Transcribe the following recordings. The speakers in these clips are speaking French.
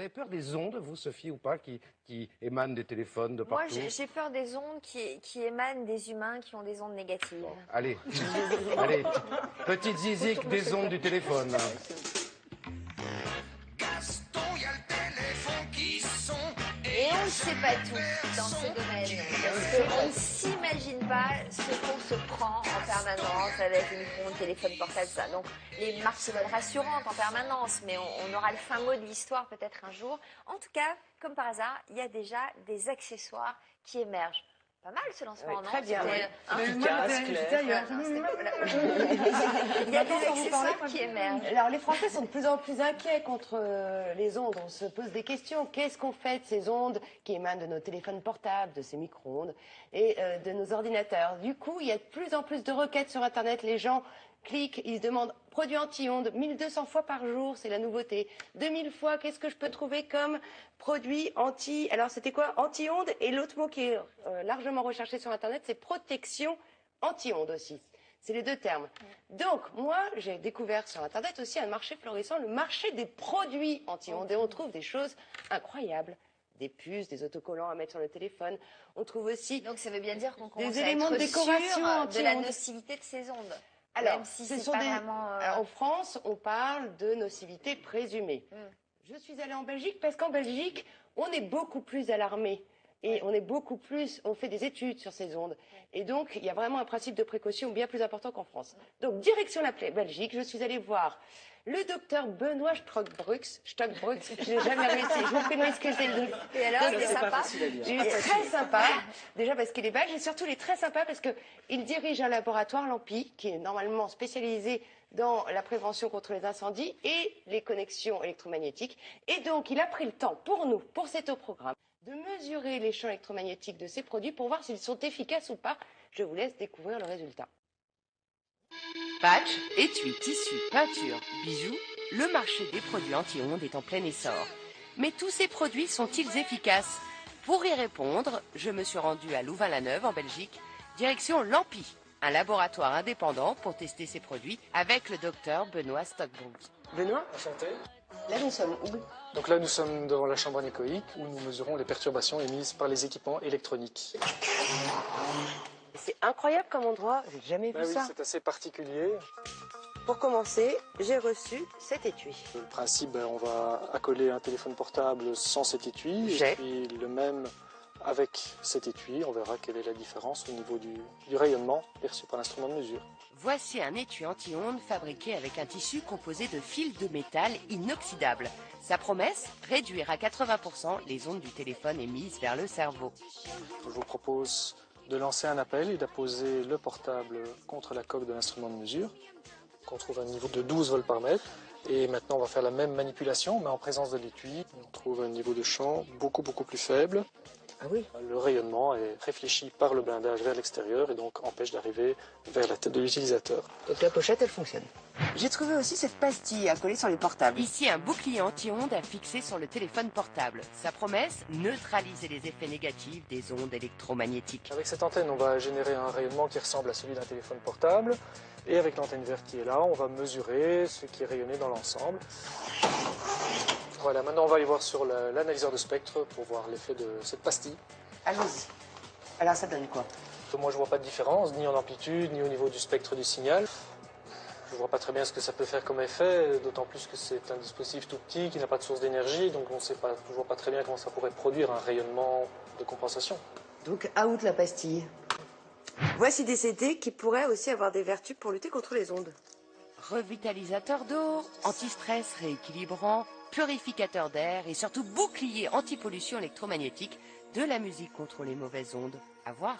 avez peur des ondes, vous, Sophie, ou pas, qui émanent des téléphones de partout? Moi, j'ai peur des ondes qui émanent des humains qui ont des ondes négatives. Bon, allez, allez, petite zizique des ondes du téléphone. Gaston, y a le téléphone qui sonne. Et on ne sait pas tout dans ce domaine. Parce qu'on ne s'imagine pas ce qu'on se prend en permanence avec les micro-ondes, téléphone portable, ça. Donc, les marques se veulent rassurantes en permanence, mais on aura le fin mot de l'histoire peut-être un jour. En tout cas, comme par hasard, il y a déjà des accessoires qui émergent. Pas mal ce lancement, non? Très bien. Efficace, clair. Il y a des accessoires qui émergent. Alors, les Français sont de plus en plus inquiets contre les ondes. On se pose des questions. Qu'est-ce qu'on fait de ces ondes qui émanent de nos téléphones portables, de ces micro-ondes et de nos ordinateurs? Du coup, il y a de plus en plus de requêtes sur Internet. Les gens cliquent, ils se demandent produits anti-ondes, 1200 fois par jour, c'est la nouveauté. 2000 fois, qu'est-ce que je peux trouver comme produit anti... Alors, c'était quoi? Anti-ondes. Et l'autre mot qui est largement recherché sur Internet, c'est protection anti-ondes aussi. C'est les deux termes. Donc, moi, j'ai découvert sur Internet aussi un marché florissant, le marché des produits anti-ondes. Et on trouve des choses incroyables. Des puces, des autocollants à mettre sur le téléphone. On trouve aussi... Donc, ça veut bien dire qu'on commence des à éléments de être décoration sûr de la anti-ondes. nocivité de ces ondes. Alors, même si c'est pas vraiment... En France, on parle de nocivité présumée. Je suis allée en Belgique parce qu'en Belgique, on est beaucoup plus alarmé. Et on est beaucoup plus, on fait des études sur ces ondes. Et donc, il y a vraiment un principe de précaution bien plus important qu'en France. Donc, direction la Belgique, je suis allée voir le docteur Benoît Stockbrux, je n'ai jamais réussi, je vous prie de m'excuser. Et alors, il est sympa? Il est très sympa, déjà parce qu'il est belge, et surtout il est très sympa parce qu'il dirige un laboratoire, l'AMPI, qui est normalement spécialisé dans la prévention contre les incendies et les connexions électromagnétiques. Et donc, il a pris le temps pour nous, pour cet au programme, de mesurer les champs électromagnétiques de ces produits pour voir s'ils sont efficaces ou pas. Je vous laisse découvrir le résultat. Patch, étui, tissu, peinture, bijoux, le marché des produits anti-ondes est en plein essor. Mais tous ces produits sont-ils efficaces? Pour y répondre, je me suis rendue à Louvain-la-Neuve, en Belgique, direction l'AMPI, un laboratoire indépendant pour tester ces produits avec le docteur Benoît Stockbrux. Benoît, Enchanté. là nous sommes où? Donc là, nous sommes devant la chambre anéchoïque où nous mesurons les perturbations émises par les équipements électroniques. C'est incroyable comme endroit, j'ai jamais vu Oui, ça. c'est assez particulier. Pour commencer, j'ai reçu cet étui. Le principe, on va accoler un téléphone portable sans cet étui, et puis le même avec cet étui. On verra quelle est la différence au niveau du rayonnement perçu par l'instrument de mesure. Voici un étui anti-ondes fabriqué avec un tissu composé de fils de métal inoxydable. Sa promesse, réduire à 80% les ondes du téléphone émises vers le cerveau. Je vous propose de lancer un appel et d'apposer le portable contre la coque de l'instrument de mesure, qu'on trouve à un niveau de 12 volts par mètre. Et maintenant, on va faire la même manipulation, mais en présence de l'étui. On trouve un niveau de champ beaucoup plus faible. Ah oui. Le rayonnement est réfléchi par le blindage vers l'extérieur et donc empêche d'arriver vers la tête de l'utilisateur. Donc la pochette, elle fonctionne. J'ai trouvé aussi cette pastille à coller sur les portables. Ici, un bouclier anti-ondes à fixer sur le téléphone portable. Sa promesse, neutraliser les effets négatifs des ondes électromagnétiques. Avec cette antenne, on va générer un rayonnement qui ressemble à celui d'un téléphone portable. Et avec l'antenne verte qui est là, on va mesurer ce qui est rayonné dans l'ensemble. Voilà, maintenant on va aller voir sur l'analyseur de spectre pour voir l'effet de cette pastille. Allons-y. Alors ça donne quoi? Moi je vois pas de différence, ni en amplitude, ni au niveau du spectre du signal. Je vois pas très bien ce que ça peut faire comme effet, d'autant plus que c'est un dispositif tout petit qui n'a pas de source d'énergie, donc on ne sait toujours pas très bien comment ça pourrait produire un rayonnement de compensation. Donc out la pastille. Voici des CD qui pourraient aussi avoir des vertus pour lutter contre les ondes. Revitalisateur d'eau, anti-stress rééquilibrant, purificateur d'air et surtout bouclier anti-pollution électromagnétique, de la musique contre les mauvaises ondes. À voir.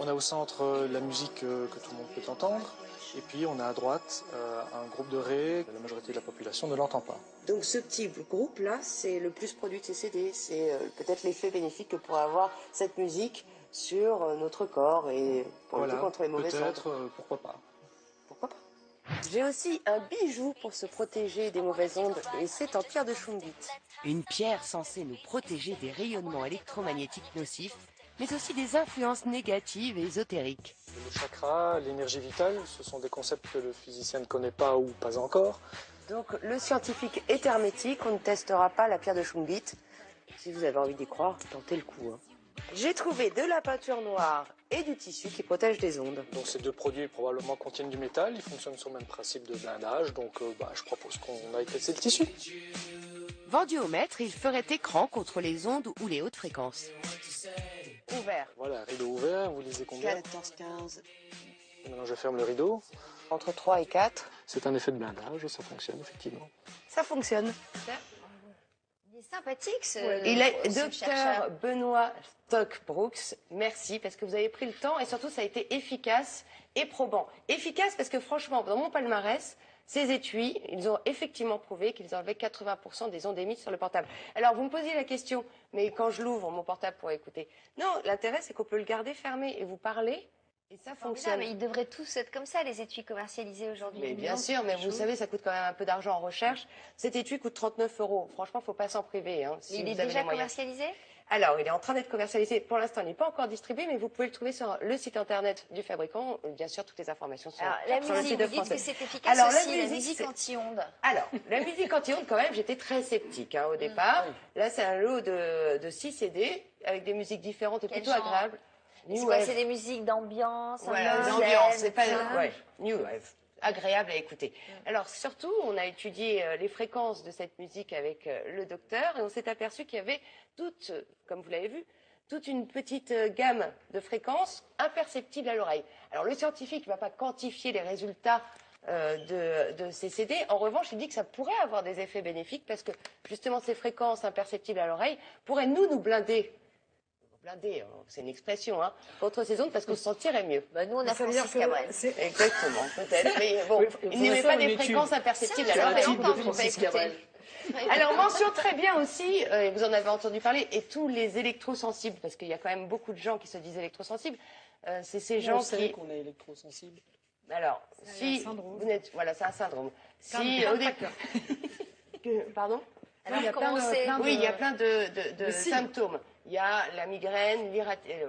On a au centre la musique que tout le monde peut entendre, et puis on a à droite un groupe de ré, la majorité de la population ne l'entend pas. Donc ce petit groupe-là, c'est le plus produit de ces CD. C'est peut-être l'effet bénéfique que pourrait avoir cette musique sur notre corps et pour lutter contre les mauvaises ondes. Peut-être, pourquoi pas. Pourquoi pas? J'ai aussi un bijou pour se protéger des mauvaises ondes et c'est en pierre de Schumgit. Une pierre censée nous protéger des rayonnements électromagnétiques nocifs, mais aussi des influences négatives et ésotériques. Le chakra, l'énergie vitale, ce sont des concepts que le physicien ne connaît pas ou pas encore. Donc le scientifique est hermétique, on ne testera pas la pierre de Schumgit. Si vous avez envie d'y croire, tentez le coup. Hein. J'ai trouvé de la peinture noire et du tissu qui protège des ondes. Donc ces deux produits probablement contiennent du métal, ils fonctionnent sur le même principe de blindage, donc je propose qu'on aille tester le tissu. Vendu au mètre, il ferait écran contre les ondes ou les hautes fréquences. Ouvert. Voilà, rideau ouvert, vous lisez combien? 14, 15. Maintenant je ferme le rideau. Entre 3 et 4. C'est un effet de blindage et ça fonctionne effectivement. Ça fonctionne. Il est sympathique ce, Il est ce docteur chercheur. Benoît Stockbrooks. Merci parce que vous avez pris le temps et surtout ça a été efficace et probant. Efficace parce que franchement, dans mon palmarès, ces étuis, ils ont effectivement prouvé qu'ils enlevaient 80% des ondes émises sur le portable. Alors vous me posiez la question, mais quand je l'ouvre, mon portable pour écouter. Non, l'intérêt c'est qu'on peut le garder fermé et vous parler. Et ça fonctionne. Mais ils devraient tous être comme ça, les étuis commercialisés aujourd'hui. Mais bien sûr, mais vous savez, ça coûte quand même un peu d'argent en recherche. Cet étui coûte 39 €. Franchement, il ne faut pas s'en priver. Hein, si Mais il vous est avez déjà les moyens. commercialisé? Alors, il est en train d'être commercialisé. Pour l'instant, il n'est pas encore distribué, mais vous pouvez le trouver sur le site internet du fabricant. Bien sûr, toutes les informations sont Alors, la sur le musique, site de vous dites France. que c'est efficace Alors, aussi, la la musique, musique c'est- anti-ondes. Alors, la musique anti-ondes, quand même, j'étais très sceptique hein, au départ. Là, c'est un lot de 6 CD avec des musiques différentes et Quel plutôt genre? agréables. C'est New quoi? wave. C'est des musiques d'ambiance, Voilà, un peu l'ambiance, zen, c'est pas... ça. Ouais, New Wave, agréable à écouter. Alors surtout, on a étudié les fréquences de cette musique avec le docteur et on s'est aperçu qu'il y avait toute, comme vous l'avez vu, toute une petite gamme de fréquences imperceptibles à l'oreille. Alors le scientifique ne va pas quantifier les résultats de ces CD. En revanche, il dit que ça pourrait avoir des effets bénéfiques parce que justement ces fréquences imperceptibles à l'oreille pourraient nous blinder. Blinder, c'est une expression, hein, contre ces ondes parce qu'on se sentirait mieux. Bah, nous, on a Ça veut dire Francis que Cabrel. c'est- Exactement, peut-être. Mais bon, Oui, il faudrait n'y avait faire pas une des étude fréquences imperceptibles à Ça, ça l'oreille. fait type de longtemps qu'on peut Francis écouter. Cabrel. Alors, mention très bien aussi, et vous en avez entendu parler, et tous les électrosensibles, parce qu'il y a quand même beaucoup de gens qui se disent électrosensibles, c'est ces gens On sait qui... qu'on est électrosensible. Alors, si un syndrome. vous n'êtes... Voilà, c'est un syndrome. Plein Si de au départ... Pardon? Alors, il y a comment plein de- c'est plein de- Oui, il y a plein de signes. symptômes. Il y a la migraine,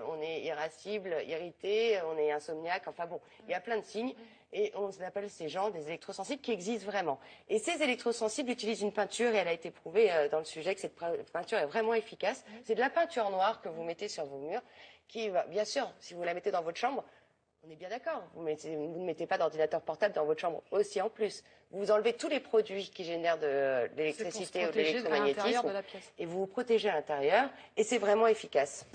on est irascible, irrité, on est insomniaque, enfin bon, il y a plein de signes. Et on appelle ces gens des électrosensibles qui existent vraiment. Et ces électrosensibles utilisent une peinture, et elle a été prouvée dans le sujet que cette peinture est vraiment efficace. C'est de la peinture noire que vous mettez sur vos murs, qui va, bien sûr, si vous la mettez dans votre chambre, on est bien d'accord, vous ne mettez pas d'ordinateur portable dans votre chambre aussi en plus. Vous enlevez tous les produits qui génèrent de l'électricité ou de protéger à l'intérieur l'électromagnétisme de la pièce. et vous vous protégez à l'intérieur et c'est vraiment efficace.